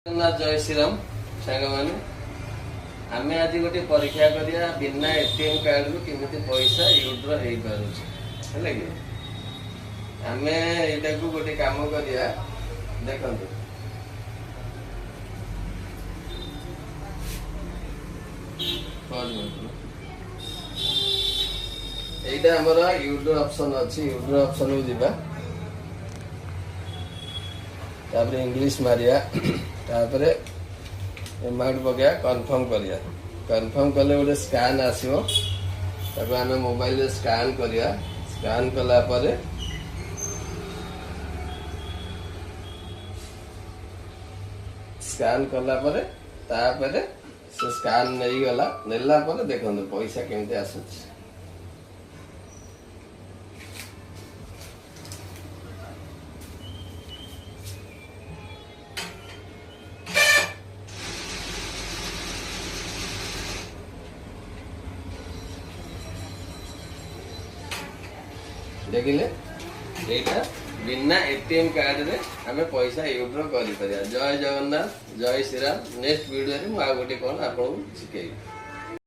जय श्रीराम सांग मैंने आम आज गोटे परीक्षा करिया बिना एटीएम कार्ड रु केमी पैसा यूड्र हो पारे कि आम यहाँ को गोटे कम करिया देखो यहाँ आमर यूड्र ऑप्शन अच्छी यूड्र ऑप्शन को जीवा तापर इंग्लिश मारिया तापर अमाउंट पकड़ा कन्फर्म करिया कन्फर्म कले गोटे स्कैन आसो तापर आम मोबाइल स्कैन करिया स्कैन कला परे स्कैन कला परे तापर से स्कैन नहीं गला नेला परे देखो पैसा केमती आसुची देखिले यहाँ बिना एटीएम कार्ड रे आमे पैसा यूड्र कर जय जगन्नाथ जय श्रीराम नेक्स्ट वीडियो रे मु आ गोटे कौन आपको शिखेबी।